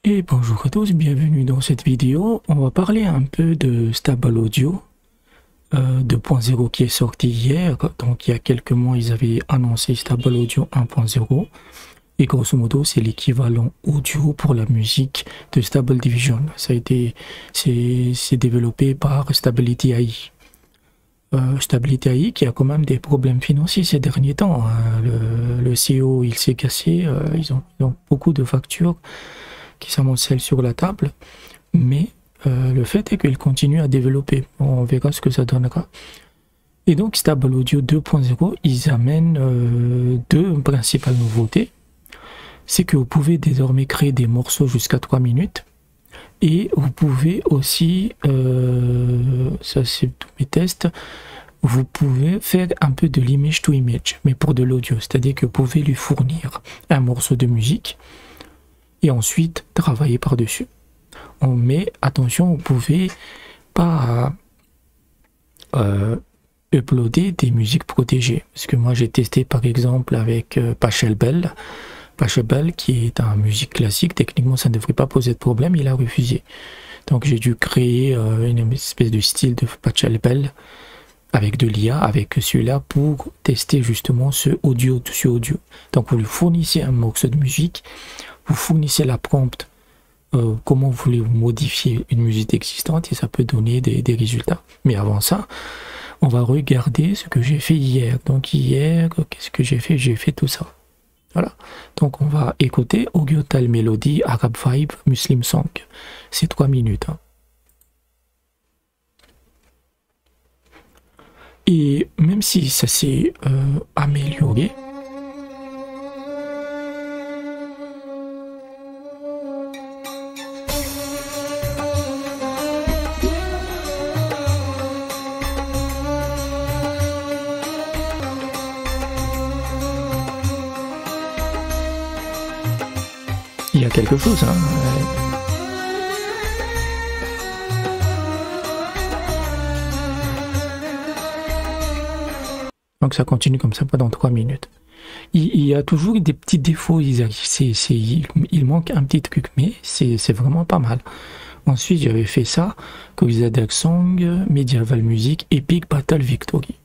Et bonjour à tous, bienvenue dans cette vidéo. On va parler un peu de Stable Audio 2.0 qui est sorti hier. Donc il y a quelques mois, ils avaient annoncé Stable Audio 1.0. Et grosso modo, c'est l'équivalent audio pour la musique de Stable Diffusion. C'est développé par Stability AI. Stability AI qui a quand même des problèmes financiers ces derniers temps. Le CEO, il s'est cassé. Ils ont beaucoup de factures qui s'amoncellent sur la table, mais le fait est qu'il continue à développer. On verra ce que ça donnera. Et donc Stable Audio 2.0, ils amènent deux principales nouveautés. C'est que vous pouvez désormais créer des morceaux jusqu'à 3 minutes, et vous pouvez aussi, ça c'est tous mes tests, vous pouvez faire un peu de l'image to image, mais pour de l'audio, c'est-à-dire que vous pouvez lui fournir un morceau de musique, et ensuite travailler par-dessus. Mais attention, vous pouvez pas uploader des musiques protégées. Parce que moi j'ai testé par exemple avec Pachelbel, qui est un musique classique, techniquement ça ne devrait pas poser de problème, il a refusé. Donc j'ai dû créer une espèce de style de Pachelbel avec de l'IA, avec celui-là pour tester justement ce audio. Donc vous lui fournissez un morceau de musique, vous fournissez la prompt, comment vous voulez modifier une musique existante et ça peut donner des résultats. Mais avant ça, on va regarder ce que j'ai fait hier. Donc hier, qu'est-ce que j'ai fait? J'ai fait tout ça. Voilà. Donc on va écouter Ogyotal Melody Arab Vibe Muslim Song. C'est 3 minutes. Hein. Et même si ça s'est amélioré, il y a quelque chose, hein. Donc ça continue comme ça pendant 3 minutes. Il y a toujours des petits défauts, il manque un petit truc, mais c'est vraiment pas mal. Ensuite j'avais fait ça, Kozadek Song, Medieval Music, Epic Battle Victory.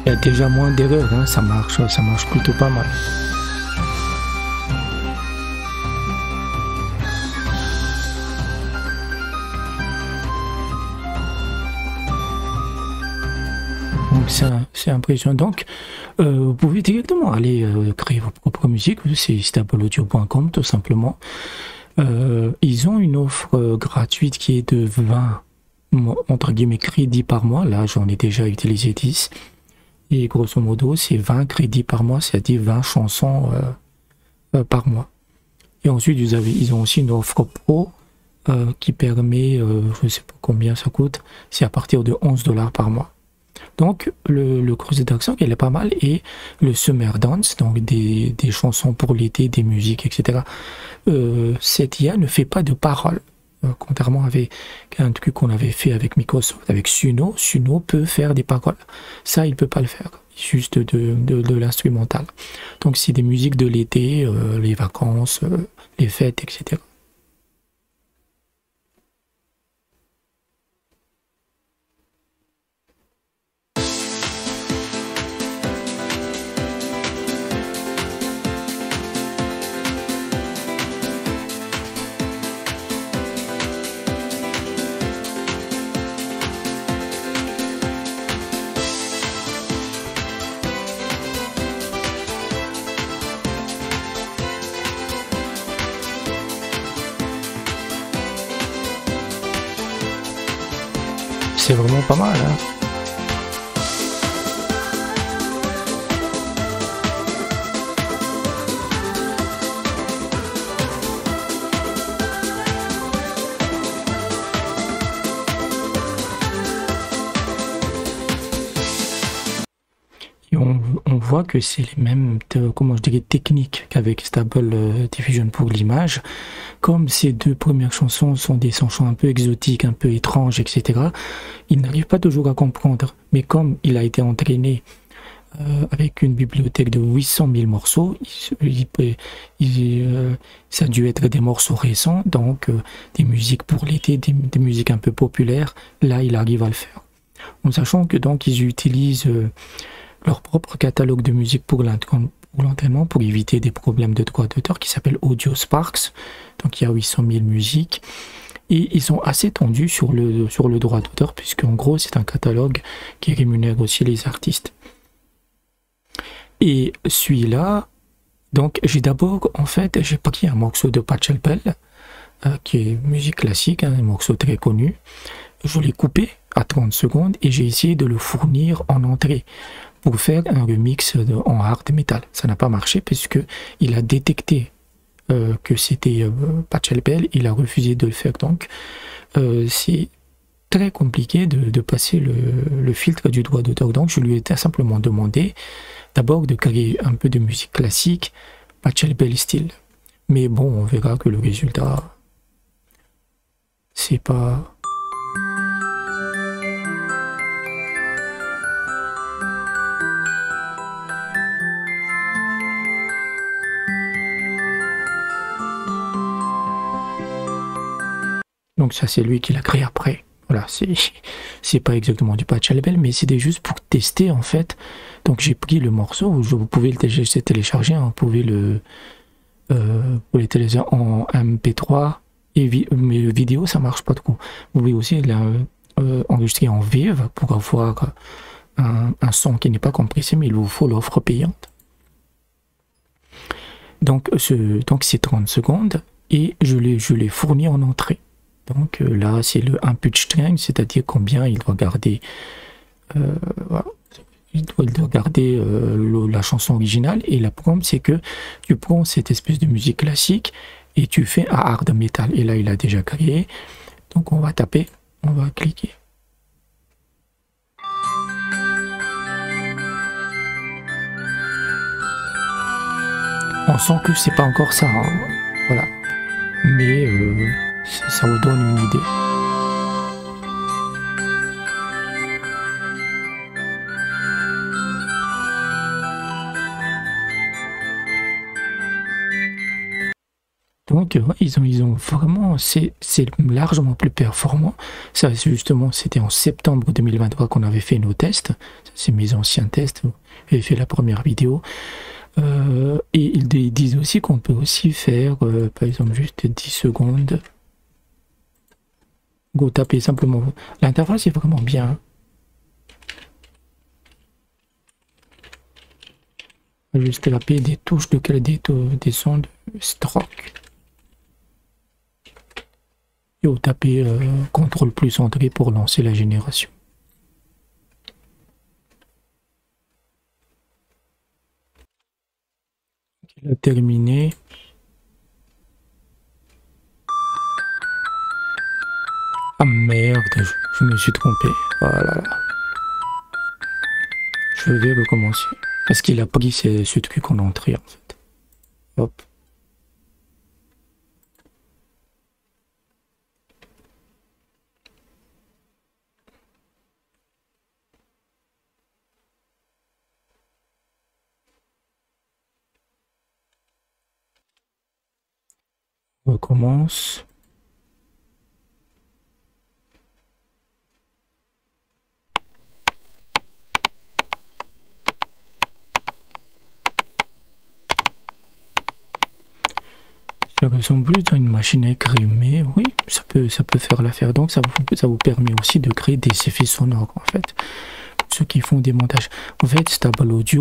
Il y a déjà moins d'erreurs, hein, ça marche plutôt pas mal. Donc c'est impressionnant. Donc vous pouvez directement aller créer vos propres musiques, c'est stableaudio.com tout simplement. Ils ont une offre gratuite qui est de 20 entre guillemets crédits par mois. Là j'en ai déjà utilisé 10. Et grosso modo, c'est 20 crédits par mois, c'est-à-dire 20 chansons par mois. Et ensuite, ils ont aussi une offre pro qui permet, je ne sais pas combien ça coûte, c'est à partir de 11 $ par mois. Donc, le Kozadek Song, elle est pas mal. Et le Summer Dance, donc des chansons pour l'été, des musiques, etc. Cette IA ne fait pas de paroles. Contrairement avec un truc qu'on avait fait avec Microsoft, avec Suno peut faire des paroles. Ça, il peut pas le faire, juste de l'instrumental. Donc, c'est des musiques de l'été, les vacances, les fêtes, etc. C'est vraiment pas mal, hein. voit que c'est les mêmes, comment je dirais, techniques qu'avec Stable Diffusion pour l'image. Comme ces deux premières chansons sont des chansons un peu exotiques, un peu étranges, etc., il n'arrive pas toujours à comprendre. Mais comme il a été entraîné avec une bibliothèque de 800 000 morceaux, ça a dû être des morceaux récents, donc des musiques pour l'été, des musiques un peu populaires. Là, il arrive à le faire. En sachant que donc ils utilisent leur propre catalogue de musique pour l'entraînement, pour éviter des problèmes de droits d'auteur, qui s'appelle Audio Sparks. Donc il y a 800 000 musiques. Et ils sont assez tendus sur le droit d'auteur, puisque en gros c'est un catalogue qui rémunère aussi les artistes. Et celui-là, donc j'ai d'abord, en fait, j'ai pris un morceau de Pachelbel, qui est musique classique, un morceau très connu. Je l'ai coupé à 30 secondes et j'ai essayé de le fournir en entrée pour faire un remix en hard metal. Ça n'a pas marché puisque il a détecté que c'était Pachelbel, il a refusé de le faire. Donc c'est très compliqué de passer le filtre du droit d'auteur. Donc je lui ai simplement demandé d'abord de créer un peu de musique classique, Pachelbel style. Mais bon, on verra que le résultat, c'est pas... Donc ça c'est lui qui l'a créé après. Voilà, c'est pas exactement du Pachelbel, mais c'était juste pour tester en fait. Donc j'ai pris le morceau, vous pouvez le télécharger, hein, vous pouvez le télécharger en MP3, mais le vidéo ça marche pas trop. Vous pouvez aussi enregistrer en Vive pour avoir un son qui n'est pas compressé, mais il vous faut l'offre payante. Donc c'est 30 secondes et je l'ai fourni en entrée. Donc là, c'est le input string, c'est-à-dire combien il doit garder, voilà. Il doit garder la chanson originale. Et la prompt, c'est que tu prends cette espèce de musique classique et tu fais un hard metal. Et là, il a déjà créé. Donc on va taper, on va cliquer. On sent que c'est pas encore ça, hein. Voilà. Mais ça vous donne une idée. Donc ils ont vraiment, c'est largement plus performant. Ça justement, c'était en septembre 2023 qu'on avait fait nos tests. C'est mes anciens tests. J'avais fait la première vidéo. Et ils disent aussi qu'on peut aussi faire, par exemple, juste 10 secondes. Go taper simplement. L'interface est vraiment bien. Juste taper des touches de des sons de stroke. Et au taper CTRL plus entrée pour lancer la génération. Il a terminé. Ah merde, je me suis trompé. Voilà. Je vais recommencer. Parce qu'il a pris ce truc en entrée en fait. Hop. On recommence. Ça ressemble plus à une machine à écrire, mais oui, ça peut faire l'affaire. Donc ça vous permet aussi de créer des effets sonores en fait. Ceux qui font des montages. En fait, Stable Audio,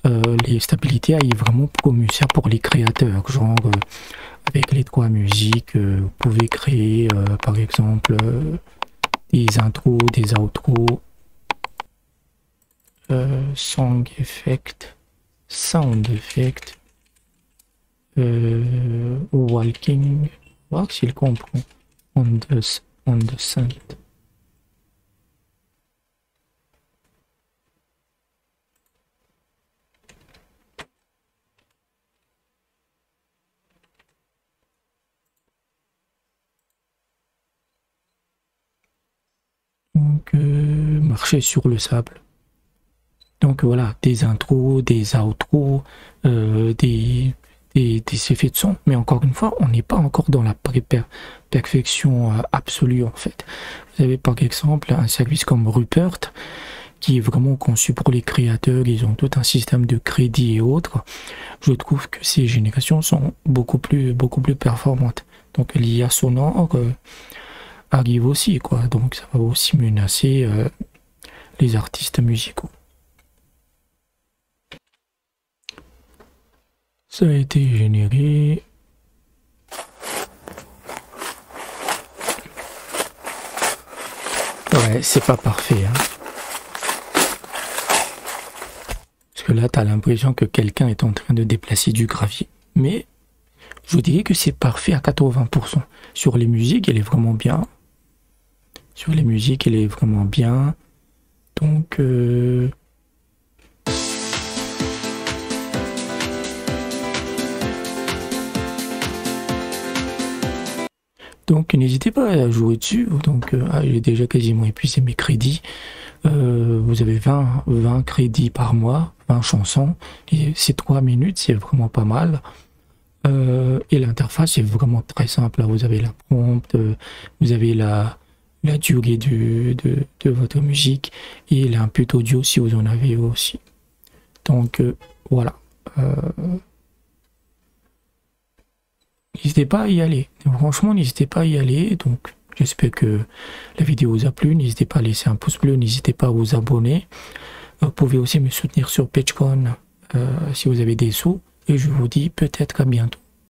les stabilités arrivent vraiment comme ça pour les créateurs. Genre, avec les trois musiques, vous pouvez créer par exemple des intros, des outros, sound effect, walking, voir s'il comprend, on the sound. Donc, marcher sur le sable. Donc voilà, des intros, des outros, des effets de son. Mais encore une fois, on n'est pas encore dans la perfection absolue en fait. Vous avez par exemple un service comme Rupert qui est vraiment conçu pour les créateurs. Ils ont tout un système de crédit et autres. Je trouve que ces générations sont beaucoup plus performantes. Donc l'IA sonore arrive aussi, quoi. Donc ça va aussi menacer les artistes musicaux. Ça a été généré. Ouais, c'est pas parfait, hein. Parce que là, tu as l'impression que quelqu'un est en train de déplacer du gravier. Mais je dirais que c'est parfait à 80%. Sur les musiques, elle est vraiment bien. Sur les musiques, elle est vraiment bien. Donc, n'hésitez pas à jouer dessus. Donc j'ai déjà quasiment épuisé mes crédits. Vous avez 20 crédits par mois, 20 chansons. Et c'est 3 minutes, c'est vraiment pas mal. Et l'interface est vraiment très simple. Là, vous avez la prompt, vous avez la durée de votre musique et l'input audio si vous en avez aussi. Donc voilà. N'hésitez pas à y aller. Franchement, n'hésitez pas à y aller. Donc, j'espère que la vidéo vous a plu. N'hésitez pas à laisser un pouce bleu. N'hésitez pas à vous abonner. Vous pouvez aussi me soutenir sur Patreon si vous avez des sous. Et je vous dis peut-être à bientôt.